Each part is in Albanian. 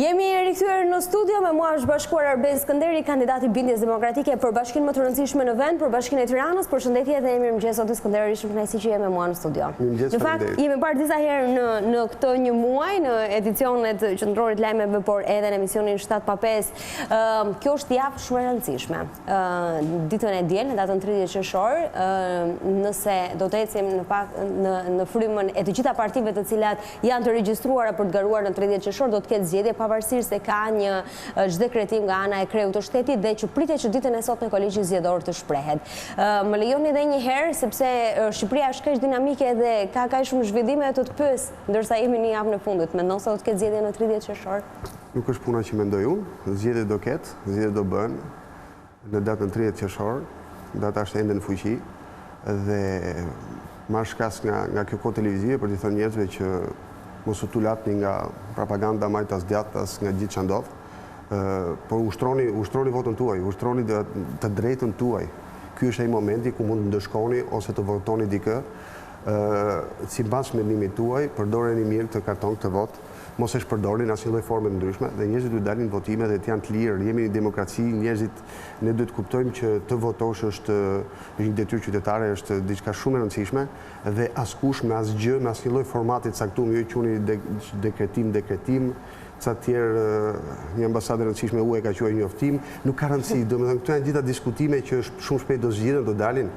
Jemi rikthyer në studio, me mua është bashkuar Arben Skënderi, kandidati Bindjes Demokratike për bashkinë më të rëndësishme në vend, për bashkinë e Tiranës. Përshëndetje dhe mirëmëngjes Zoti Skënderi, shumë kënaqësi që je me mua në studio. Në fakt, jemi parë disa herë në këtë një muaj, në edicionet qendrorit lajmeve, por edhe në emisionin 7-5. Kjo është javë shumë e rëndësishme. Ditën e diel, në datën 30 qershor, nëse do të ecim në frymën e të gjitha partive të cilat janë të regjistruara për të garuar në 30 qershor, do të ketë zgjedhje pavarësisht se ka një zhdekretim nga ana e kreut të shtetit dhe që pritet që ditën e sotme kolegji zgjedhor të shprehet. Më lejoni edhe një herë, sepse Shqipëria është kaq dinamike dhe ka kaq shumë zhvillime të pyes, ndërsa jemi në javën e fundit. Mendon se do të ketë zgjedhje në 30 qershor? Nuk është puna që mendoj unë, zgjedhje do ketë, zgjedhje do bën në datën 30 qershor, data është ende në fuqi dhe marr shkas nga kjo kohë televizive për t'i thënë njerëzve që mos u tulatni nga propaganda majtas djathtas nga gjithë që ndodh, por ushtroni votën tuaj, ushtroni të drejtën tuaj. Ky është ai momenti ku mund të ndëshkoni ose të votoni dikë, sipas mendimit tuaj, përdoreni mirë këtë karton, këtë vot, mos e shpërdorin asnjë lloj forme të ndryshme dhe njerëzit duhet dalin në votime dhe të janë të lirë. Jemi në demokraci, njerëzit ne duhet kuptojmë që të votosh është një detyrë qytetare, është diçka shumë e rëndësishme dhe askush me asgjë, me asnjë lloj formati të caktuar, ju e quani dekretim, ca tjerë një ambasadë e rëndësishme UE ka quajtur njoftim, nuk ka rëndësi. Domethënë këto janë gjitha diskutime që shumë shpejt do zgjidhen, do dalin,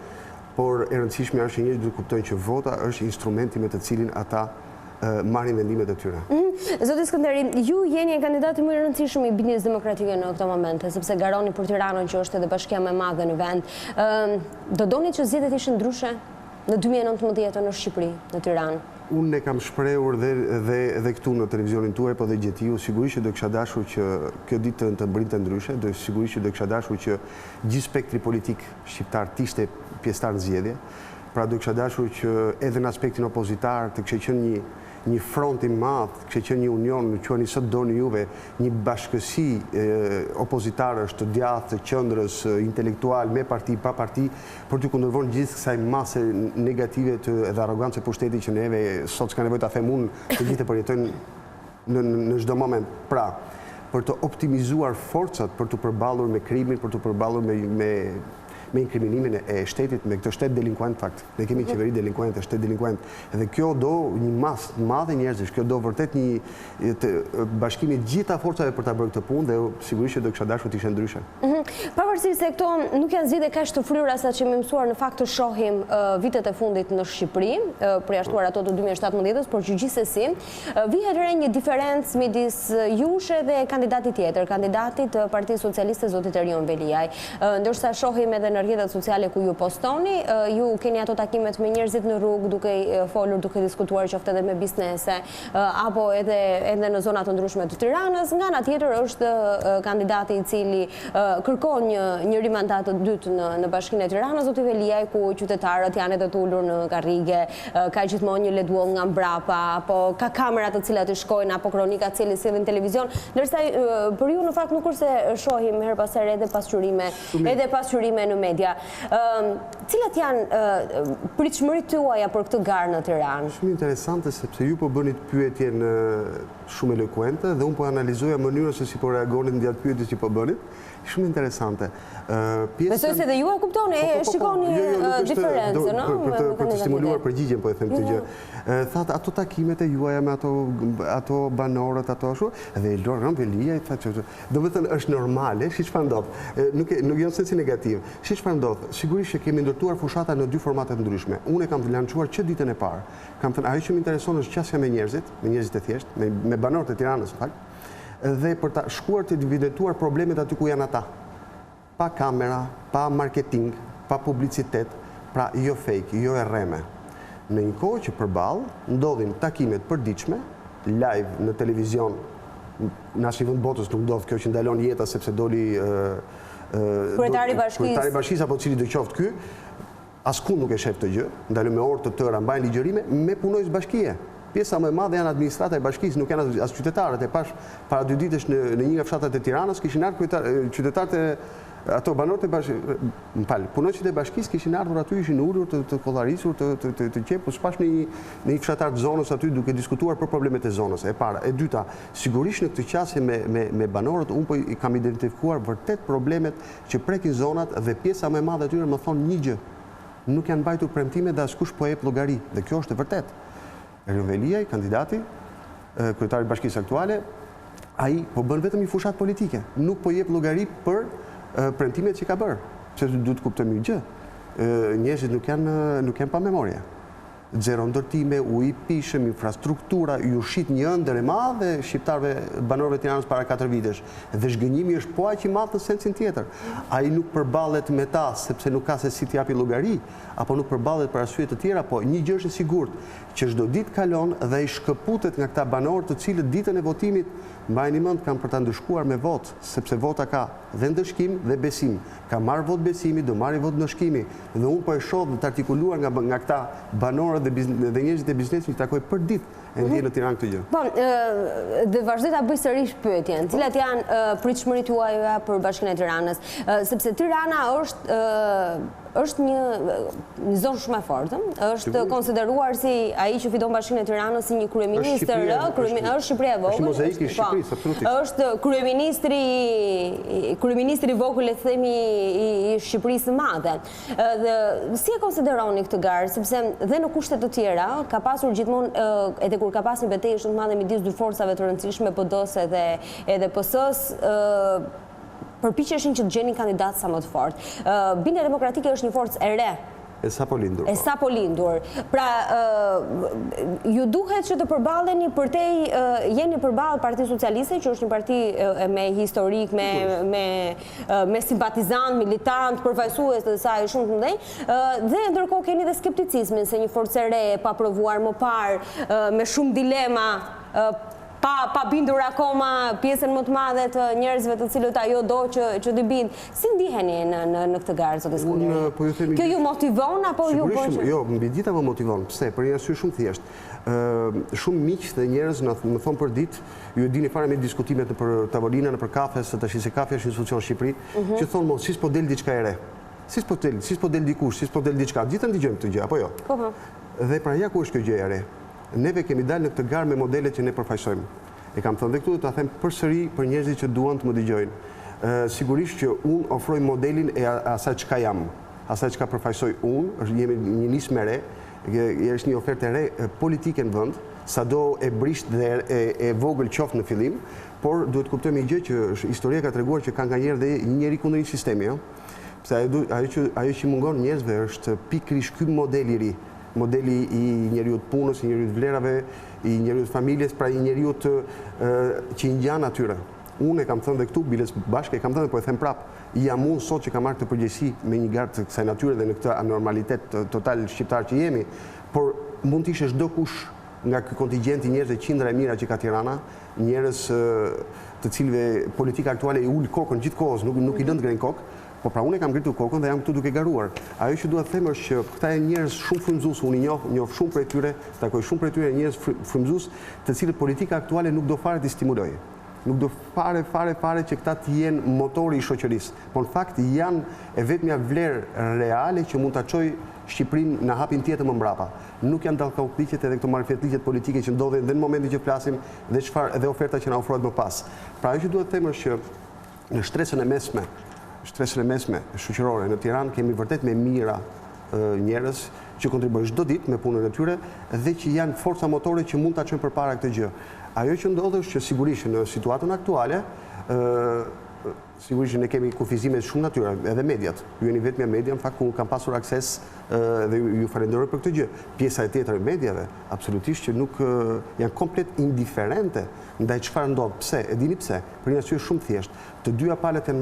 por e rëndësishme është që njerëzit duhet kuptojnë që vota është instrumenti me të cilin ata marrin vendimet e tyre. Zoti Skënderi, ju jeni kandidati më i rëndësishëm i Bindjes Demokratike në këtë moment, sepse garoni për Tiranën që është edhe bashkia më e madhe në vend. Do doni që zgjedhjet ishin ndryshe në 2019 në Shqipëri, në Tiranë? Unë e kam shprehur dhe këtu në televizionin tuaj, po dhe gjetiu, sigurisht që do kisha dashur që kjo ditë të mbrinte ndryshe, sigurisht që do kisha dashur që gjithë spektri politik shqiptar të ishte pjesëtar në zgjedhje. Pra do kisha dashur që edhe në aspektin opozitar të kishte qenë një front i madh, kishte qenë një union, quheni sot doni juve, një bashkësi opozitare të djathtë, të qendrës, intelektual, me parti, pa parti, për të kundërvojnë gjithë kësaj mase negative dhe arrogancë pushtetit që neve sot s'ka nevojë ta them unë, të gjithë e përjetojnë në çdo moment. Pra, për të optimizuar forcat, për të përballur me krimin, për të përballur me inkriminimin e shtetit, me këtë shtet delinkuent fakt. Ne kemi qeveri delinkuente, shtet delinkuent. Dhe kjo do një masë të madhe njerëzish, kjo do vërtet një bashkimi gjitha forcave për ta bërë këtë punë dhe sigurisht që do kisha dashur të ishte ndryshe. Pavarësisht se këto nuk janë zgjedhje kaq të fryra sa që më mësuar në fakt të shohim vitet e fundit në Shqipëri, përjashtuar ato të 2017-s, por që gjithsesi vihet re një diferencë midis jush dhe kandidatit tjetër, kandidatit të Partisë Socialiste zotit Erion Veliaj. Ndërsa shohim edhe në rrjetet sociale ku ju postoni, ju keni ato takimet me njerëzit në rrugë, duke folur, duke diskutuar qoftë edhe me biznese, apo edhe në zona të ndryshme të Tiranës. Nga ana tjetër është kandidati i cili kërkon një rimandat të dytë në bashkinë e Tiranës, zoti Veliaj, ku qytetarët janë edhe të ulur në karrige, ka gjithmonë një ledwoll nga mbrapa, apo ka kamera të cilat i shkojnë, apo kronika të cilët sillin televizion, ndërsa për ju në fakt nuk është se shohim her pas here edhe pasqyrime në media. Cilat janë pritshmëritë tuaja për këtë garë në Tiranë? Shumë interesante, sepse ju po bënit pyetjen shumë elokuente dhe unë po analizoja mënyrën se si po reagonit në gjatë pyetjes që po bënit. Shumë interesante. Besoj se dhe ju e kuptoni, shikoni diferencën, no? Për të stimuluar përgjigjen, po e them këtë gjë. Thatë, ato takimet e juaja me ato banorët, ato ashtu, dhe Erion Veliaj, do të thënë është normale, si çfarë ndodh. Nuk janë sensi negativ. Si çfarë ndodh? Sigurisht që kemi ndërtuar fushata në dy formate të ndryshme. Unë e kam lançuar që ditën e parë. Kam thënë ajo që më intereson është qasja me njerëzit e thjeshtë, me banorët e Tiranës, në fakt, dhe për ta shkuar të evidentuar problemet aty ku janë ata. Pa kamera, pa marketing, pa publicitet, pra jo fake, jo erreme. Në një kohë që përballë ndodhin takimet përditshme, live në televizion, në asnjë vend botës nuk ndodh kjo që ndalon jeta sepse doli kryetari i bashkisë apo cili do qoftë ky, askund nuk e shef të gjë, ndalën me orë të tëra, mbajnë ligjërime me punojës bashkie. Pjesa më e madhe janë administrata e bashkisë, nuk janë as qytetarët. E pash para 2 ditësh në një nga fshatat e Tiranës kishin ardhur qytetarët Ato banorët punonjësit e bashkisë kishin ardhur aty, ishin ulur të kollarisur, të qepur, s'pash në një fshatar të zonës aty duke diskutuar për problemet e zonës. E para, e dyta, sigurisht në këtë qasje me banorët, unë po i kam identifikuar vërtet problemet që prekin zonat dhe pjesa më e madhe e tyre më thonë një gjë. Nuk janë mbajtur premtime dhe askush po jep llogari. Dhe kjo është e vërtet. Erion Veliaj, kandidati, kryetari i bashkisë aktuale, ai po bën vetëm një fushat politike. Nuk po jep llogari për premtimet që ka bërë. Se duhet të kuptojmë një gjë. Njerëzit nuk janë pa memorie. Zero ndërtime, ujë i pishëm, infrastruktura, ju shit një ëndër e madhe shqiptarëve, banorëve të Tiranës para 4 vitesh. Dhe zhgënjimi është po aq i madh në sensin tjetër. Ai nuk përballet me ta sepse nuk ka se si t'japi llogari, apo nuk përballet për arsye të tjera, po një gjë është e sigurt, që çdo ditë kalon dhe ai shkëputet nga këta banorë të cilët ditën e votimit mbajini mend kanë për ta ndëshkuar me votë, sepse vota ka dhe ndëshkim dhe besim. Ka marrë votë besimi, do marrë votë ndëshkimi. Dhe unë po e shoh dhe të artikuluar nga këta banorët dhe njerëzit e biznesit që takoj për ditë e ndjen në Tiranë këtë gjë. Po, dhe vazhdoj ta bëj sërish pyetjen, cilat janë pritshmëritë tuaja për Bashkinë e Tiranës, sepse Tirana është një zonë shumë e fortë, është konsideruar si ai që fiton Bashkinë e Tiranës si një kryeminist është Shqipëria e vogël. Është mozaiki i Shqipërisë, absolutisht. Është kryeministri i vogël, le të themi, i Shqipërisë së Madhe. Dhe si e konsideroni këtë garë, sepse dhe në kushte të tjera ka pasur gjithmonë edhe kur ka pasur një betejë shumë të madhe midis dy forcave të rëndësishme, PD-s edhe PS-s, përpiqeshin që të gjenin kandidat sa më të fortë. Bindja Demokratike është një forcë e re. E sapo lindur. Pra, ju duhet që të përballeni jeni përballë Partisë Socialiste, që është një parti me historik, me simpatizant, militant, përfaqësues të saj shumë të mëdhenj, dhe ndërkohë keni dhe skepticizmin se një forcë e re pa provuar më parë, me shumë dilema, pa bindur akoma pjesën më të madhe të njerëzve të cilët ajo do që t'i bind. Si ndiheni në këtë garë, zotë Skënderaj? Kjo ju motivon apo ju po që? Jo, mbi dita më motivon. Pse? Për një arsye shumë thjesht. Shumë miq dhe njerëz më thonë për ditë, ju e dini fare me diskutimet nëpër tavolina, nëpër kafe, se tash se kafe është institucion në Shqipëri, që thonë mos, si s'po del diçka e re. Si s'po del dikush, si s'po del diçka. Gjithë ndigojmë këtë gjë, apo jo? Po. Dhe pra ja ku është kjo gjë e re. Neve kemi dalë në këtë garë me modelet që ne përfaqësojmë. E kam thënë dhe këtu, ta them përsëri për njerëzit që duan të më dëgjojnë. Sigurisht që unë ofroj modelin e asaj çka jam, asaj çka përfaqësoj unë, jemi një nismë e re, është një ofertë e re politike në vend, sado e brisht dhe e vogël qoftë në fillim, por duhet kuptojmë një gjë që historia ka treguar që ka nganjëherë dhe një njeri kundër një sistemi, pse ajo që mungon njerëzve është pikërisht ky model i ri. Modeli i njeriu të punës, i njeriu të vlerave, i njeriu të familjes, pra i njeriu që i ngjan atyre. Unë e kam thënë dhe këtu, biles bashkë, e kam thënë, po e them prapë, jam unë sot që kam marrë këtë përgjegjësi me një garë të kësaj natyre dhe në këtë anormalitet total shqiptar që jemi, por mund të ishe çdo kush nga ky kontingjent i njerëzve qindra e mira që ka Tirana, njerëz të cilëve politika aktuale i ul kokën gjithkohës, nuk i lënë të ngrenë kokë. Po pra unë e kam ngritur kokën dhe jam këtu duke garuar. Ajo që dua të them është që këta janë njerëz shumë frymëzues, unë njoh shumë prej tyre, takoj shumë prej tyre njerëz frymëzues, të cilët politika aktuale nuk do fare të stimulojë. Nuk do fare që këta të jenë motori i shoqërisë. Po në fakt janë e vetmja vlerë reale që mund ta çojë Shqipërinë në hapin tjetër më mbrapa. Nuk janë dallkallliqet edhe këto marrëfetliqet politike që ndodhin dhe në momentin që flasim dhe oferta që na ofrohet më pas. Pra ajo që duhet të them është që në shtresën e mesme shoqërore në Tiranë kemi vërtet me mira njerëz që kontribuojnë çdo ditë me punën e tyre dhe që janë forca motore që mund ta çojnë përpara këtë gjë. Ajo që ndodh është që sigurisht në situatën aktuale, sigurisht ne kemi kufizime shumë natyre, edhe mediat. Ju jeni vetëm media, në fakt ku kam pasur akses dhe ju falenderoj për këtë gjë. Pjesa e tjetër e mediave, absolutisht që nuk janë komplet indiferente ndaj çfarë ndodh. Pse? E dini pse? Për një arsye shumë thjeshtë. Të dyja palët janë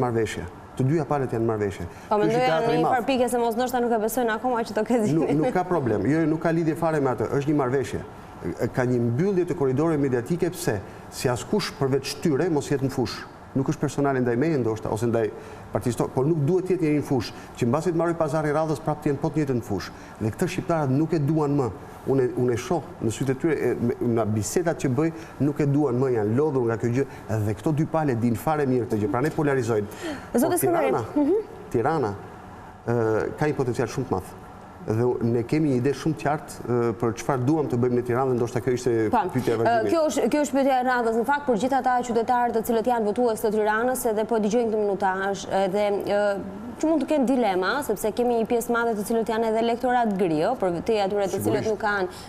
marrëveshje. Po mendoja në një farë pike se mos ndoshta nuk e besojnë akoma që të ketë zgjidhje. Nuk ka problem. Jo, nuk ka lidhje fare me atë. Është një marrëveshje. Ka një mbyllje të korridoreve mediatike pse? Si askush përveç tyre mos jetë në fushë. nuk është personale ndaj meje ndoshta ose ndaj partisë, por nuk duhet të jetë një fushë që mbasi të marrë pazari radhës prapë të jenë po të njëjtën fushë. Dhe këtë shqiptarët nuk e duan më. Unë e shoh në sytë e tyre, në bisedat që bëj, nuk e duan më, janë lodhur nga kjo gjë, dhe këto dy palë dinë fare mirë këtë gjë, pra ne polarizojnë. Tirana ka një potencial shumë të madh. Dhe ne kemi një ide shumë qartë për çfarë duam të bëjmë në Tiranë, dhe ndoshta kjo ishte pyetja e vazhdimit. Kjo është pyetja e radhës në fakt për gjithë ata qytetarë të cilët janë votues të Tiranës, edhe po dëgjojnë këtë minutazh, edhe që mund të kenë dilema, sepse kemi një pjesë madhe të cilët janë edhe elektorat gri, për te atyre të cilët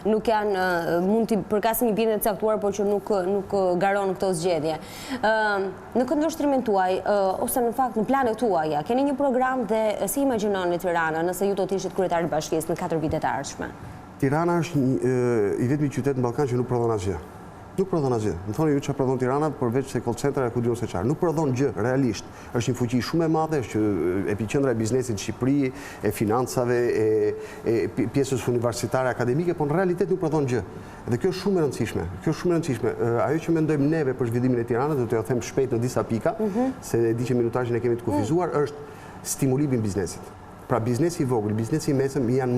nuk janë, mund të përkasin një bindje të caktuar, por që nuk garon këto zgjedhje. Në këndvështrimin tuaj, ose në fakt në planet tuaja, keni një program dhe si imagjinoni Tirana nëse ju do të ishit kryetari i bashkisë në 4 vitet e ardhshme? Tirana është i vetmi qytet në Ballkan që nuk prodhon asgjë. Nuk prodhon asgjë. Më thoni ju çfarë prodhon Tirana, përveç se call center e ku diun se çfarë. Nuk prodhon gjë, realisht. Është një fuqi shumë e madhe, është epiqendra e biznesit në Shqipëri, e financave, e pjesës universitare akademike, por në realitet nuk prodhon gjë. Dhe kjo është shumë e rëndësishme. Kjo është shumë e rëndësishme. Ajo që mendojmë neve për zhvillimin e Tiranës, do t'ju them shpejt në disa pika, se e di që minutazhin e kemi të kufizuar, është stimulimi i biznesit. Pra biznesi i vogël, biznesi i mesëm janë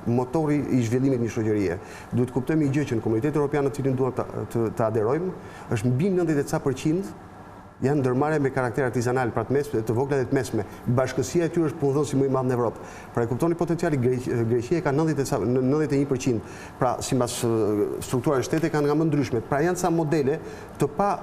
motori i zhvillimit një shoqërie. Duhet kuptojmë një gjë që në Komunitetin Evropian në cilin duam të aderojmë, është mbi 90% janë ndërmarrje me karakter artizanal, pra të vogla dhe të mesme. Bashkësia e tyre është punëdhënësi më i madh në Evropë. Pra e kuptoni potenciali, Greqia ka 91%. Pra sipas strukturave shtete kanë nga më ndryshmet. Pra janë sa modele të pa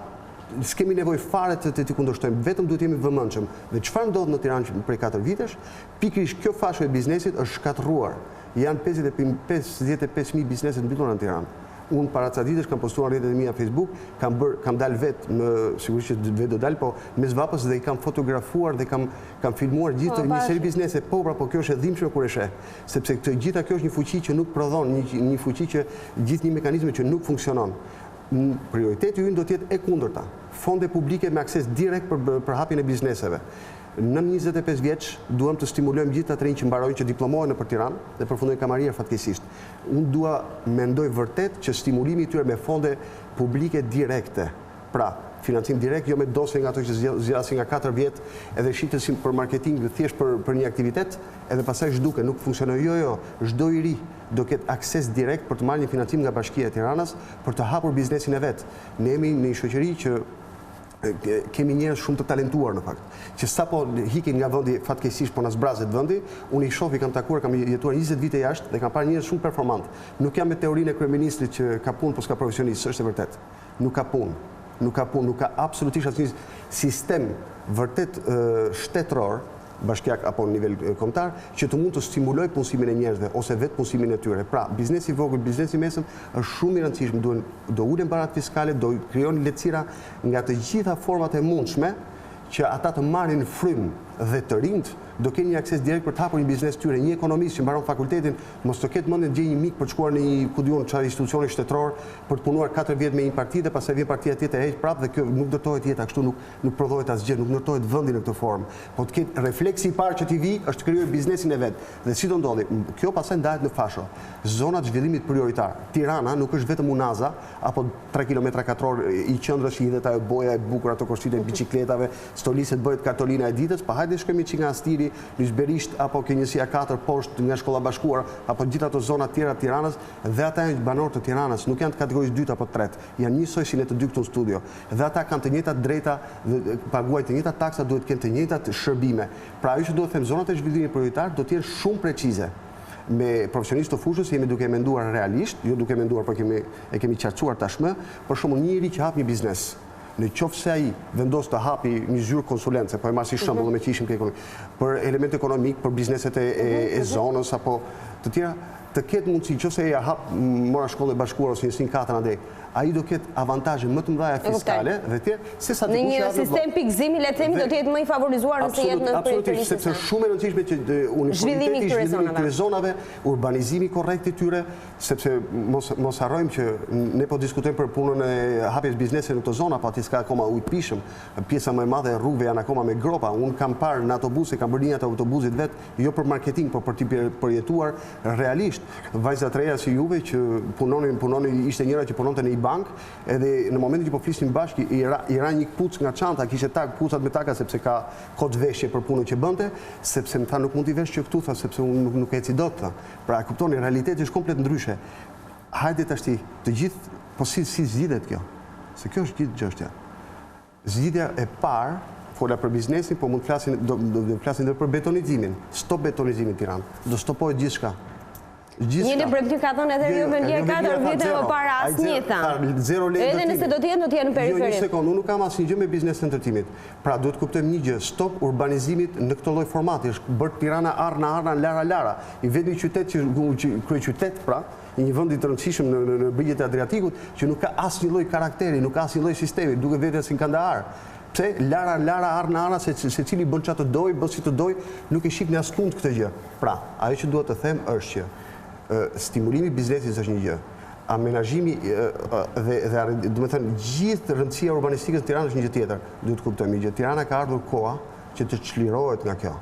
s'kemi nevojë fare të t'i kundërshtojmë, vetëm duhet jemi vëmendshëm. Dhe çfarë ndodh në Tiranë prej 4 vitesh, pikërisht kjo fashë e biznesit është shkatërruar. Janë 55.000 biznese të mbyllura në Tiranë. Unë para ca ditësh kam postuar në rrjetet e mia Facebook, kam dalë vetë, sigurisht që vetë do dalë, po mes vapës dhe i kam fotografuar dhe kam filmuar gjithë një seri biznese. Po, pra, po kjo është e dhimbshme kur e sheh, sepse gjitha kjo është një fuqi që nuk prodhon, një fuqi që gjithë një mekanizëm që nuk funksionon. Prioriteti ynë do të jetë e kundërta. Fonde publike me akses direkt për hapjen e bizneseve. Në 25 vjeç duam të stimulojmë gjithë ata që mbarojnë, që diplomohen nëpër Tiranë dhe përfundojnë kamarier fatkeqësisht. Unë mendoj vërtet që stimulimi i tyre me fonde publike direkte, pra financim direkt, jo me dosje nga ato që zgjasin nga 4 vjet, edhe shitesin për marketing dhe thjesht për një aktivitet, edhe pastaj zhduke, nuk funksionon. Jo, çdo i ri do ketë akses direkt për të marrë një financim nga Bashkia e Tiranës për të hapur biznesin e vet. Ne jemi në një shoqëri që kemi njerëz shumë të talentuar në fakt, që sapo hikin nga vendi fatkeqësisht po na zbrazet vendi. Unë i shoh, i kam takuar, kam jetuar 20 vite jashtë dhe kam parë njerëz shumë performant. Nuk jam me teorinë e kryeministrit që ka punë po s'ka profesionist, është e vërtet. Nuk ka punë. Nuk ka absolutisht asnjë sistem vërtet shtetëror, bashkiak apo në nivel kombëtar, që të mund të stimuloj punësimin e njerëzve ose vetë punësimin e tyre. Pra, biznesi i vogël, biznesi i mesëm është shumë i rëndësishëm. Do ulen barat fiskale, do krijojnë lehtësira nga të gjitha format e mundshme që ata të marrin frymë dhe të rinjt do kenë një akses direkt për të hapur një biznes tyre. Një ekonomist që mbaron fakultetin mos të ketë mendjen të gjejë një mik për të shkuar në një çfarë institucioni shtetëror për të punuar 4 vjet me një parti dhe pastaj vjen partia tjetër e heq prapë, dhe kjo nuk ndërtohet jeta kështu, nuk prodhohet asgjë, nuk ndërtohet vendi në këtë formë. Po të ketë refleksi i parë që ti vi është të krijojë biznesin e vet. Dhe si do ndodhi? Kjo pastaj ndahet në fasho. Zonat zhvillimit prioritar. Tirana nuk është vetëm Unaza apo 3 kilometra katror i qendrës që hidhet ajo boja e bukur, ato korsitë e bicikletave, stoliset bëhet kartolina e ditës, pa hajde shkojmë çika nga Astiri, Lysberisht apo Kënjësia 4 poshtë nga Shkolla Bashkuar apo gjithë ato zona të tjera të Tiranës, dhe ata janë banorë të Tiranës, nuk janë të kategorisë 2 apo 3, janë njësoj si ne të dy këtu në studio. Dhe ata kanë të njëjtat drejta, paguajnë të njëjtat taksa, duhet të kenë të njëjtat shërbime. Pra ajo që duhet të them, zonat e zhvillimit prioritar do të jenë shumë precize. Me profesionistë të fushës jemi duke menduar realisht, jo duke menduar, por e kemi qartësuar tashmë, për shembull njëri që hap një biznes. Në qoftë se ai vendos të hapi një zyrë konsulence, po e marr si shembull me që ishim ke ekonomi, për element ekonomik, për bizneset e zonës apo të tjera, të ketë mundësi, nëse ai hap mora shkollë e bashkuar ose një 4 andej, ai do ketë avantazhe më të mëdha fiskale dhe tjerë, se sa dikush në një sistem pikëzimi, le të themi, do të jetë më i favorizuar nëse jetë në periferisë. Sepse shumë e rëndësishme që uniformiteti i zhvillimit të zonave, urbanizimi korrekt i tyre, sepse mos harrojmë që ne po diskutojmë për punën e hapjes biznese në këto zona, po aty s'ka akoma ujë pishëm. Pjesa më e madhe e rrugëve janë akoma me gropa. Unë kam parë në autobuse, kam bërë një autobusit vet, jo për marketing, por për të përjetuar realisht. vajzat reja si juve që punoni ishte njëra që punonte në një bank, edhe në momentin që po flisnim bashkë i ra një kpuc nga çanta, kishte kpucat me taka sepse ka kod veshje për punën që bënte, sepse më tha nuk mund t'i vesh që këtu, tha, sepse unë nuk eci dot, tha. Pra kuptoni, realiteti është komplet ndryshe. Hajde tashti, të gjithë, po si zgjidhet kjo? Se kjo është gjithë gjështja. Zgjidhja e parë, fola për biznesin, po mund të flasin dhe për betonizimin. Stop betonizimin Tiranë. Do stopohet gjithçka. Njëri brepti ka thënë edhe Jovelia 4 vite më para asnjë tha. Edhe nëse do të jenë në periferi. Jo, një sekond, unë nuk kam asnjë gjë me biznesin e ndërtimit. Pra duhet kuptojmë një gjë, stop urbanizimit në këtë lloj formati. Është bërë Tirana arna, lara. I vetmi qytet që kryeqytet, pra, një vend i të rëndësishëm në brigjet e Adriatikut, që nuk ka asnjë lloj karakteri, nuk ka asnjë lloj sistemi, duke vetë si në Kandahar. Pse lara, arna, se cili bën çfarë të doj, bën si të doj, nuk e shih në askund këtë gjë. Pra, ajo që duhet të them është që stimulimi i biznesit është një gjë. Amenazhimi dhe do të thënë gjithë rëndësia urbanistike e Tiranës është një gjë tjetër. Duhet të kuptojmë një gjë. Tirana ka ardhur koha që të çlirohet nga kjo.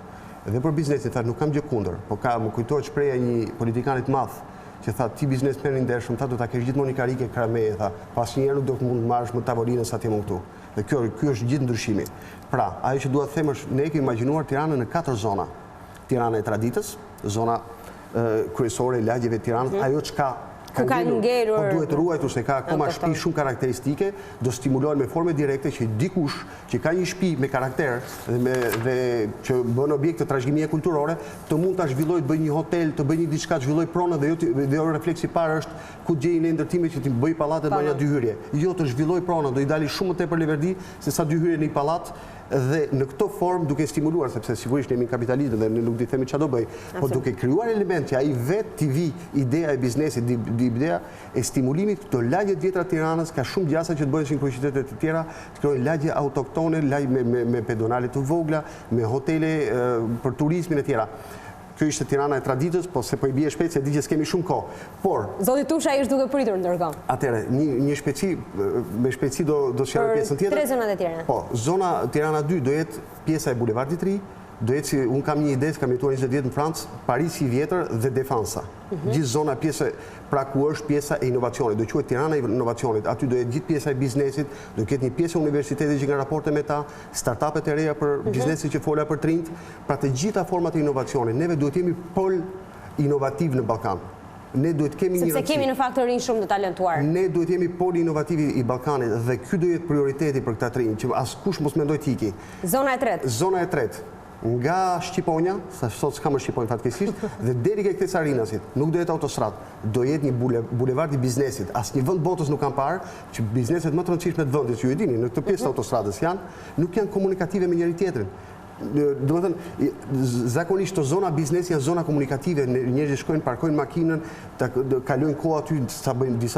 Dhe për biznesin tha nuk kam gjë kundër, po më kujtohet shpreha një politikanit të madh që tha ti biznesmen i ndershëm, tha do ta kesh gjithmonë një karike krameje, tha, pasnjëherë nuk do të mund të marrësh më tavolinën sa ti më këtu. Dhe ky është gjithë ndryshimi. Pra, ajo që dua të them është ne kemi imagjinuar Tiranën në 4 zona. Tirana e traditës, zona kryesore e lagjeve të Tiranës, ajo çka ku ka ngelur, po duhet ruajtur se ka akoma shtëpi shumë karakteristike, do stimulohen me forme direkte që dikush që ka një shtëpi me karakter dhe që bën objekt të trashëgimie kulturore, të mund ta zhvillojë, të bëjë një hotel, të bëjë një diçka, të zhvillojë pronë dhe jo refleksi i parë është ku gjejnë ne ndërtime që të bëj pallate me 2 hyrje. Jo, të zhvillojë pronë, do i dali shumë më tepër leverdi se sa 2 hyrje në një pallat. Dhe në këto formë duke stimuluar, sepse sigurisht jemi kapitalistë dhe ne nuk di themi çfarë do bëj, po duke krijuar element që ai vetë t'i vi ideja e biznesit, ideja e stimulimit të lagjet vjetra të Tiranës, ka shumë gjasa që të bëhen në kryeqytete të tjera, të krijojnë lagje autoktone, lagje me pedonale të vogla, me hotele për turizmin e tjera. Kjo ishte Tirana e traditës, po se po i bie shpejt se di që s'kemi shumë kohë. Por Zoti Tusha është duke pritur ndërkohë. Atëherë, një shpejtësi, me shpejtësi do sqaroj pjesën tjetër. 3 zonat e tjera. Po, zona Tirana 2 do jetë pjesa e bulevardit të ri, do jetë si un kam një ide, kam jetuar 20 vjet në Francë, Parisi i vjetër dhe Defansa. Gjithë zona pjesë pra ku është pjesa e inovacionit, do quhet Tirana e inovacionit. Aty do jetë gjithë pjesa e biznesit, do ketë një pjesë e universitetit që kanë raporte me ta, startupet e reja për biznesin që fola për trinjt, pra të gjitha format e inovacionit. Neve duhet jemi pol inovativ në Ballkan. Ne duhet kemi një sepse kemi në faktorin shumë të talentuar. Ne duhet jemi poli inovativ i Ballkanit dhe ky do jetë prioriteti për këta trinj, që askush mos mendoj të iki. Zona e tretë. Zona e tretë. Nga Shqiponja, sa sot s'ka më Shqiponjë fatkeqësisht, dhe deri ke Sarinasit, nuk do jetë autostradë, do jetë një bulevard i biznesit. Asnjë vend botës nuk kanë parë që bizneset më të rëndësishme të vendit, që ju e dini, në këtë pjesë të autostradës nuk janë komunikative me njëri tjetrin. Do të thënë, zakonisht të zona biznesi janë zona komunikative, njerëzit shkojnë, parkojnë makinën, kalojnë kohë aty, disa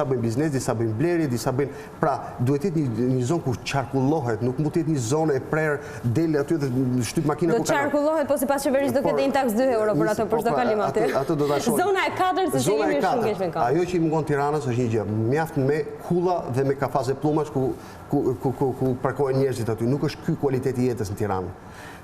bëjnë biznes, disa bëjnë blerje, disa bëjnë. Pra, duhet të jetë një zonë ku qarkullohet, nuk mund të jetë një zonë e prerë, del aty dhe shtyp makina ku kalon. Do qarkullohet, po sipas qeverisë do ketë një taks 2 euro për ato për çdo kalim aty. Ato do ta shohim. Zona e 4 se jemi shumë keq me kohë. Ajo që i mungon Tiranës është një gjë, mjaft me kulla dhe me kafaze plumash ku parkohen njerëzit aty. Nuk është ky kualiteti i jetës në Tiranë.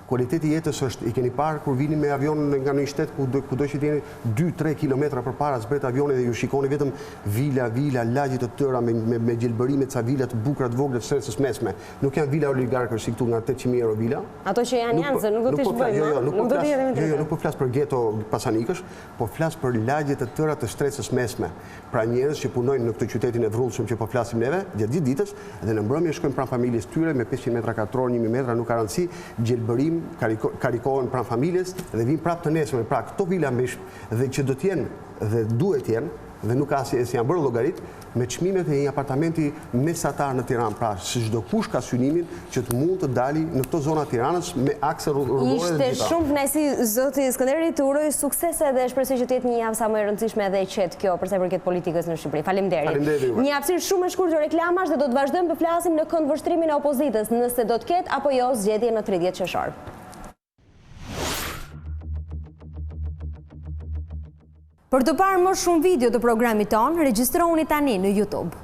Kualiteti i jetës është, i keni parë kur vini me avion nga një shtet ku do që t'jeni 2-3 kilometra përpara zbret avioni dhe ju shikoni vetëm vila, lagje të tëra me gjelbërime ca vila të bukura të vogla të stresës mesme. Nuk janë vila oligarkësh si këtu nga 800.000 euro vila. Ato që janë se nuk do t'i shbojmë. Jo, nuk po flas për geto pasanikësh, po flas për lagje të tëra të stresës mesme. Pra njerëz që punojnë në këtë qytetin e vrullshëm që po flasim neve, gjatë gjithë ditës dhe në mbrëmje shkojnë pranë familjes tyre me 500 metra katror, 1000 metra, nuk ka rëndësi, gjelbërim karikohen pranë familjes dhe vinë prapë të nesërme. Pra këto vila mbesh dhe që do t'jenë dhe duhet jenë dhe nuk ka si janë bërë llogarit me çmimet e një apartamenti mesatar në Tiranë. Pra se çdo kush ka synimin që të mund të dali në këto zona të Tiranës me akse rrugore dhe gjitha. Ishte shumë kënaqësi zoti Skënderi, të uroj sukses dhe shpresoj që të jetë një javë sa më e rëndësishme edhe e qetë kjo për sa i përket politikës në Shqipëri. Faleminderit. Një hapësirë shumë e shkurtër reklamash dhe do të vazhdojmë të flasim në këndvështrimin e opozitës, nëse do të ketë apo jo zgjedhje në 30 qershor. Për të parë më shumë video të programit tonë, regjistroni tani në YouTube.